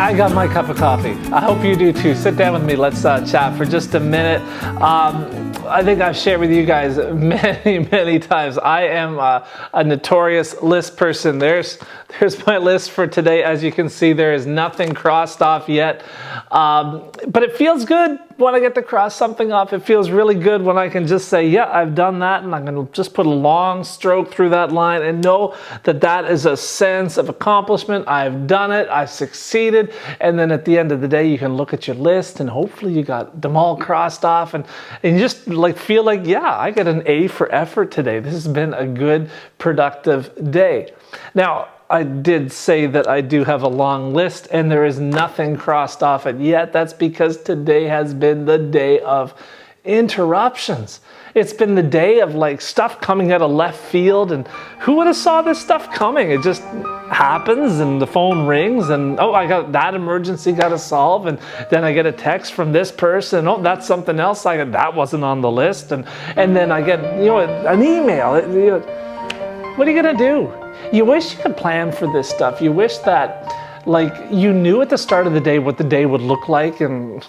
I got my cup of coffee. I hope you do too. Sit down with me. Let's chat for just a minute. I think I've shared with you guys many times. I am a notorious list person. There's my list for today. As you can see, there is nothing crossed off yet. But it feels good when I get to cross something off. It feels really good when I can just say, yeah, I've done that, and I'm going to just put a long stroke through that line and know that that is a sense of accomplishment. I've done it. I've succeeded. And then at the end of the day, you can look at your list and hopefully you got them all crossed off, and you just feel like, yeah, I got an A for effort today. This has been a good, productive day. Now, I did say that I do have a long list and there is nothing crossed off it yet. That's because today has been the day of interruptions. It's been the day of stuff coming out of left field, and who would have saw this stuff coming? It just happens and the phone rings and, oh, I got that emergency got to solve, and then I get a text from this person, oh, that's something else that wasn't on the list, and then I get an email. What are you gonna do? You wish you could plan for this stuff. You wish that you knew at the start of the day what the day would look like, and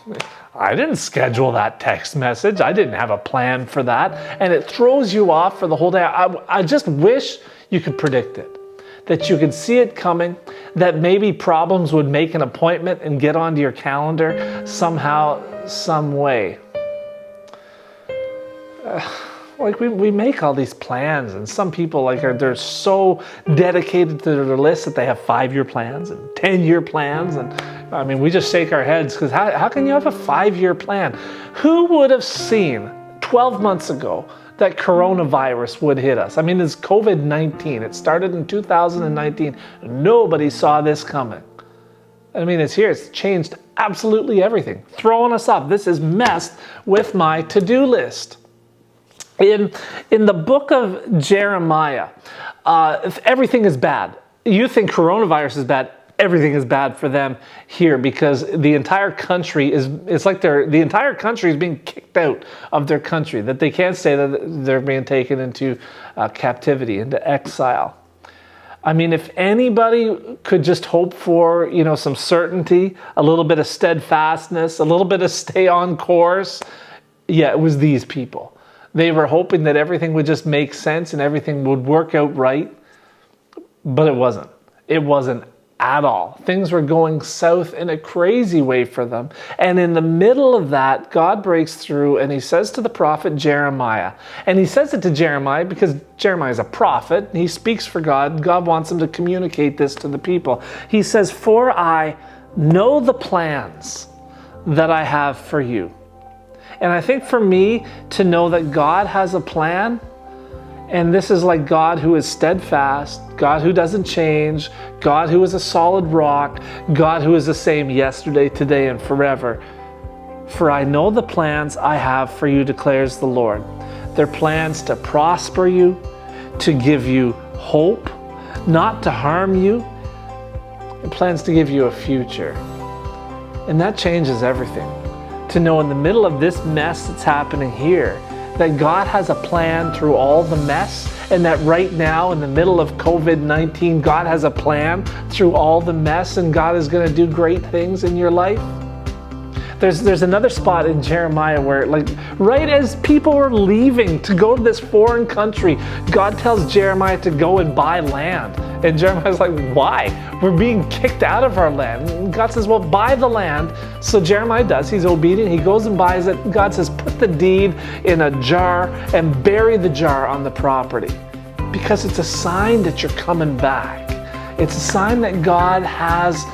I didn't schedule that text message. I didn't have a plan for that, and it throws you off for the whole day. I just wish you could predict it, that you could see it coming, that maybe problems would make an appointment and get onto your calendar somehow, some way. We make all these plans, and some people they're so dedicated to their list that they have 5-year plans and 10-year plans, and I mean, we just shake our heads because how can you have a 5-year plan? Who would have seen 12 months ago that coronavirus would hit us? I mean, this COVID-19, it started in 2019. Nobody saw this coming. I mean, it's here. It's changed absolutely everything, throwing us off. This has messed with my to-do list. In the book of Jeremiah, everything is bad. You think coronavirus is bad. Everything is bad for them here because the entire country the entire country is being kicked out of their country, that they can't say that they're being taken into captivity, into exile. I mean, if anybody could just hope for, some certainty, a little bit of steadfastness, a little bit of stay on course, yeah, it was these people. They were hoping that everything would just make sense and everything would work out right, but it wasn't. It wasn't at all. Things were going south in a crazy way for them. And in the middle of that, God breaks through and he says to the prophet Jeremiah, and he says it to Jeremiah because Jeremiah is a prophet. He speaks for God. God wants him to communicate this to the people. He says, "For I know the plans that I have for you." And I think for me to know that God has a plan, and this is God who is steadfast, God who doesn't change, God who is a solid rock, God who is the same yesterday, today, and forever. "For I know the plans I have for you, declares the Lord. They're plans to prosper you, to give you hope, not to harm you, and plans to give you a future." And that changes everything. To know in the middle of this mess that's happening here, that God has a plan through all the mess, and that right now in the middle of COVID-19, God has a plan through all the mess, and God is going to do great things in your life. There's another spot in Jeremiah where right as people were leaving to go to this foreign country, God tells Jeremiah to go and buy land. And Jeremiah's like, why? We're being kicked out of our land. And God says, well, buy the land. So Jeremiah does. He's obedient. He goes and buys it. God says, put the deed in a jar and bury the jar on the property, because it's a sign that you're coming back. It's a sign that God has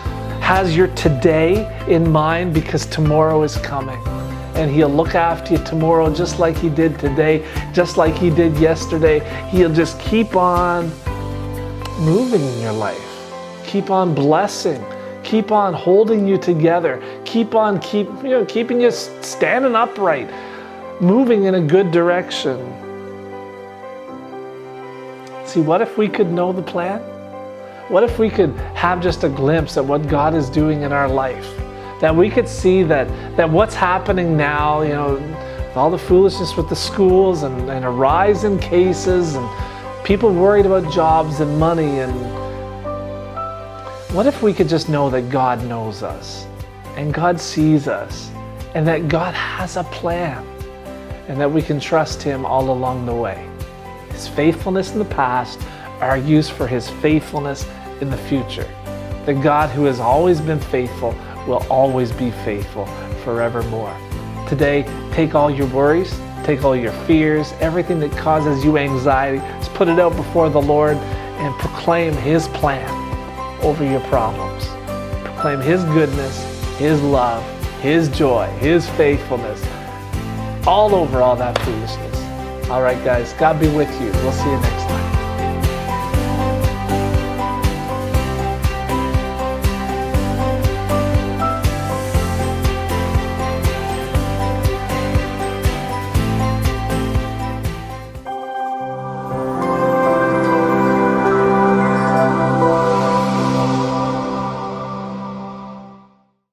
your today in mind, because tomorrow is coming. And he'll look after you tomorrow just like he did today, just like he did yesterday. He'll just keep on moving in your life. Keep on blessing. Keep on holding you together. Keep on keeping you standing upright, moving in a good direction. See, what if we could know the plan? What if we could have just a glimpse at what God is doing in our life? That we could see that what's happening now, with all the foolishness with the schools and a rise in cases and people worried about jobs and money, and What if we could just know that God knows us and God sees us and that God has a plan and that we can trust Him all along the way? His faithfulness in the past argues for His faithfulness in the future. The God who has always been faithful will always be faithful forevermore. Today, take all your worries, take all your fears, everything that causes you anxiety, just put it out before the Lord and proclaim His plan over your problems. Proclaim His goodness, His love, His joy, His faithfulness, all over all that foolishness. All right, guys, God be with you. We'll see you next time.